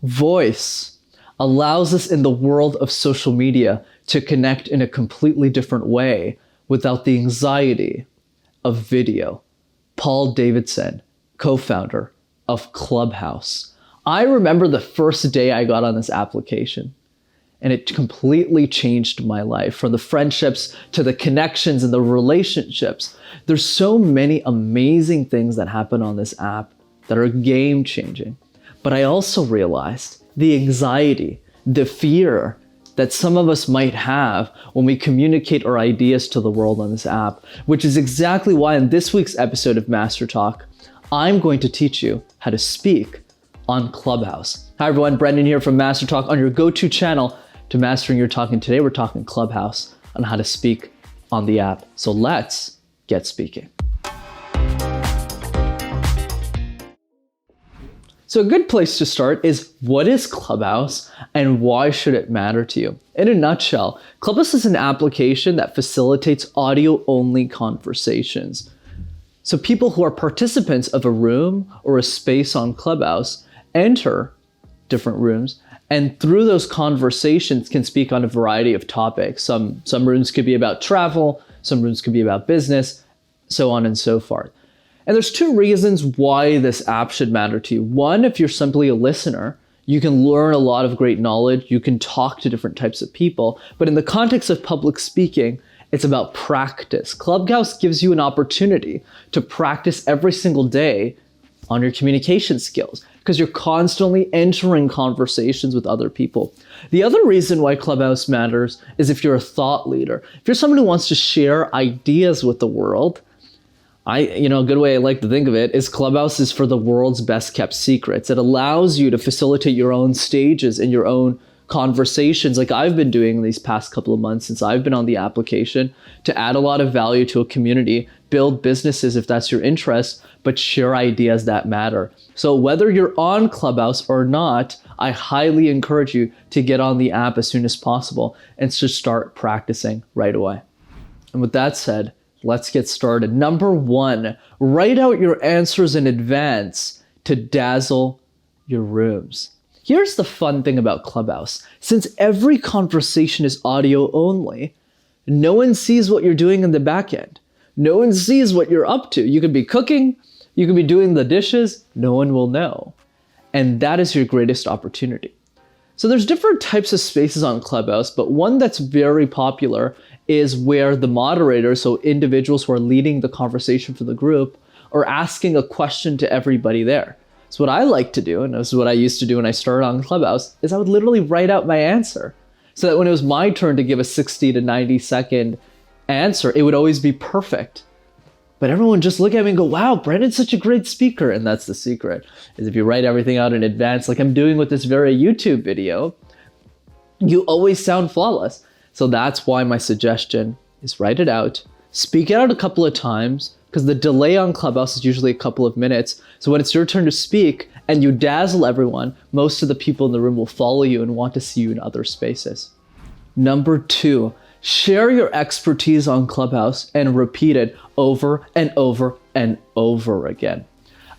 Voice allows us in the world of social media to connect in a completely different way without the anxiety of video. Paul Davidson, co-founder of Clubhouse. I remember the first day I got on this application, and it completely changed my life, from the friendships to the connections and the relationships. There's so many amazing things that happen on this app that are game-changing. But I also realized the anxiety, the fear that some of us might have when we communicate our ideas to the world on this app, which is exactly why in this week's episode of MasterTalk, I'm going to teach you how to speak on Clubhouse. Hi everyone, Brendan here from MasterTalk, on your go-to channel to mastering your talking. Today we're talking Clubhouse on how to speak on the app. So let's get speaking. So a good place to start is, what is Clubhouse and why should it matter to you? In a nutshell, Clubhouse is an application that facilitates audio-only conversations. So people who are participants of a room or a space on Clubhouse enter different rooms, and through those conversations can speak on a variety of topics. Some rooms could be about travel, some rooms could be about business, so on and so forth. And there's two reasons why this app should matter to you. One, if you're simply a listener, you can learn a lot of great knowledge, you can talk to different types of people, but in the context of public speaking, it's about practice. Clubhouse gives you an opportunity to practice every single day on your communication skills, because you're constantly entering conversations with other people. The other reason why Clubhouse matters is if you're a thought leader. If you're someone who wants to share ideas with the world, a good way I like to think of it is Clubhouse is for the world's best kept secrets. It allows you to facilitate your own stages and your own conversations, like I've been doing these past couple of months since I've been on the application, to add a lot of value to a community, build businesses if that's your interest, but share ideas that matter. So whether you're on Clubhouse or not, I highly encourage you to get on the app as soon as possible and to start practicing right away. And with that said, let's get started. Number one, write out your answers in advance to dazzle your rooms. Here's the fun thing about Clubhouse. Since every conversation is audio only, no one sees what you're doing in the back end. No one sees what you're up to. You could be cooking, you could be doing the dishes, no one will know. And that is your greatest opportunity. So there's different types of spaces on Clubhouse, but one that's very popular is where the moderators, so individuals who are leading the conversation for the group, are asking a question to everybody there. So what I like to do, and this is what I used to do when I started on Clubhouse, is I would literally write out my answer, so that when it was my turn to give a 60 to 90 second answer, it would always be perfect. But everyone just look at me and go, wow, Brendan's such a great speaker. And that's the secret, is if you write everything out in advance, like I'm doing with this very YouTube video, you always sound flawless. So that's why my suggestion is write it out, speak it out a couple of times, because the delay on Clubhouse is usually a couple of minutes. So when it's your turn to speak and you dazzle everyone, most of the people in the room will follow you and want to see you in other spaces. Number two, share your expertise on Clubhouse and repeat it over and over and over again.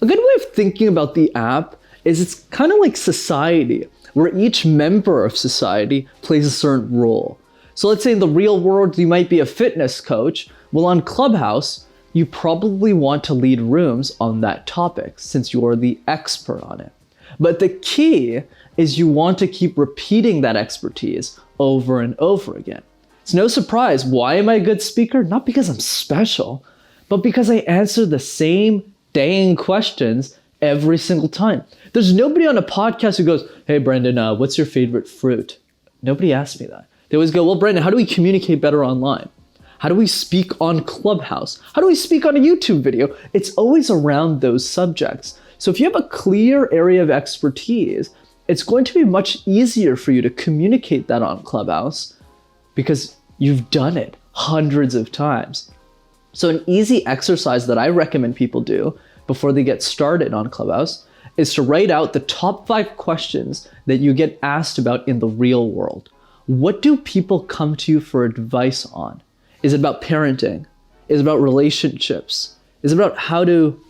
A good way of thinking about the app is it's kind of like society, where each member of society plays a certain role. So let's say in the real world, you might be a fitness coach. Well, on Clubhouse, you probably want to lead rooms on that topic since you are the expert on it. But the key is you want to keep repeating that expertise over and over again. It's no surprise. Why am I a good speaker? Not because I'm special, but because I answer the same dang questions every single time. There's nobody on a podcast who goes, hey, Brendan, what's your favorite fruit? Nobody asks me that. They always go, well, Brendan, how do we communicate better online? How do we speak on Clubhouse? How do we speak on a YouTube video? It's always around those subjects. So if you have a clear area of expertise, it's going to be much easier for you to communicate that on Clubhouse because you've done it hundreds of times. So an easy exercise that I recommend people do before they get started on Clubhouse is to write out the top 5 questions that you get asked about in the real world. What do people come to you for advice on? Is it about parenting? Is it about relationships? Is it about how to,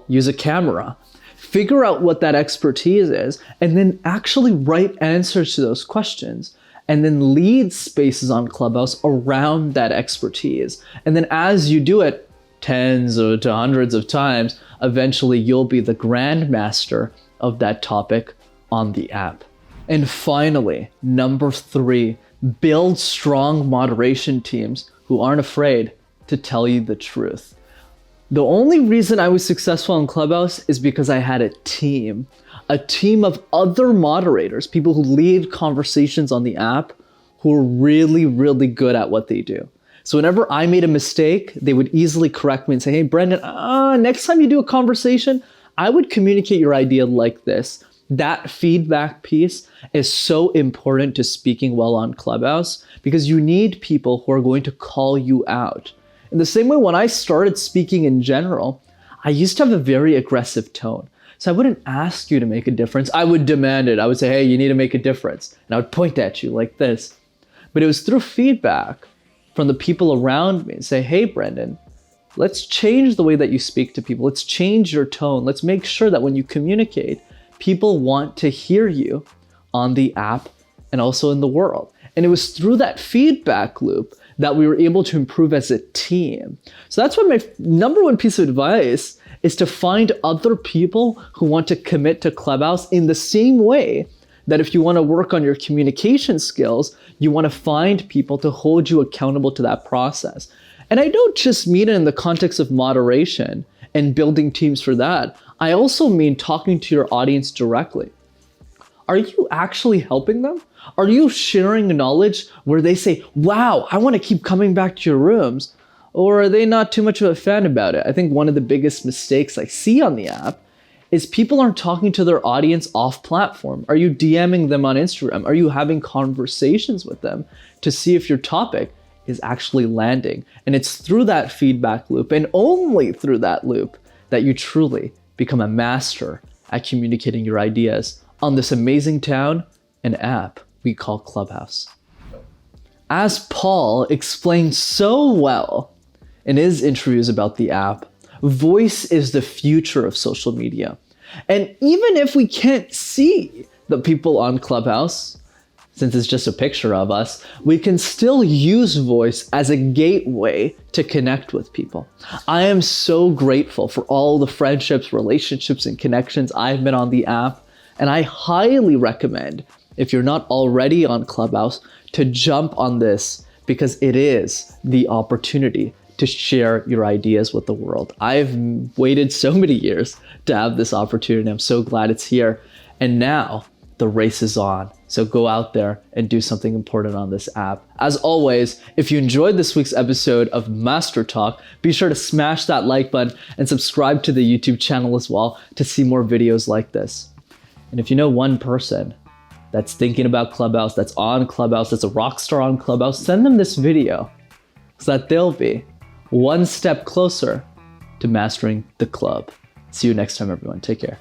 use a camera? figure out what that expertise is, and then actually write answers to those questions. And then lead spaces on Clubhouse around that expertise. And then as you do it tens or to hundreds of times, eventually you'll be the grandmaster of that topic on the app. And finally, number 3, build strong moderation teams who aren't afraid to tell you the truth. The only reason I was successful on Clubhouse is because I had a team of other moderators, people who lead conversations on the app, who are really, really good at what they do. So whenever I made a mistake, they would easily correct me and say, hey, Brendan, next time you do a conversation, I would communicate your idea like this. That feedback piece is so important to speaking well on Clubhouse because you need people who are going to call you out. In the same way, when I started speaking in general, I used to have a very aggressive tone. So I wouldn't ask you to make a difference. I would demand it. I would say, hey, you need to make a difference. And I would point at you like this. But it was through feedback from the people around me and say, hey, Brendan, let's change the way that you speak to people. Let's change your tone. Let's make sure that when you communicate, people want to hear you on the app and also in the world. And it was through that feedback loop that we were able to improve as a team. So that's what my number one piece of advice is, to find other people who want to commit to Clubhouse in the same way that if you want to work on your communication skills, you want to find people to hold you accountable to that process. And I don't just mean it in the context of moderation and building teams for that. I also mean talking to your audience directly. Are you actually helping them? Are you sharing knowledge where they say, wow, I want to keep coming back to your rooms? Or are they not too much of a fan about it? I think one of the biggest mistakes I see on the app is people aren't talking to their audience off platform. Are you DMing them on Instagram? Are you having conversations with them to see if your topic is actually landing? And it's through that feedback loop and only through that loop that you truly become a master at communicating your ideas on this amazing town and app we call Clubhouse. As Paul explained so well in his interviews about the app, voice is the future of social media. And even if we can't see the people on Clubhouse, since it's just a picture of us, we can still use voice as a gateway to connect with people. I am so grateful for all the friendships, relationships, and connections I've been on the app. And I highly recommend, if you're not already on Clubhouse, to jump on this because it is the opportunity to share your ideas with the world. I've waited so many years to have this opportunity. I'm so glad it's here. And now the race is on. So go out there and do something important on this app. As always, if you enjoyed this week's episode of MasterTalk, be sure to smash that like button and subscribe to the YouTube channel as well to see more videos like this. And if you know one person that's thinking about Clubhouse, that's on Clubhouse, that's a rock star on Clubhouse, send them this video so that they'll be one step closer to mastering the club. See you next time, everyone. Take care.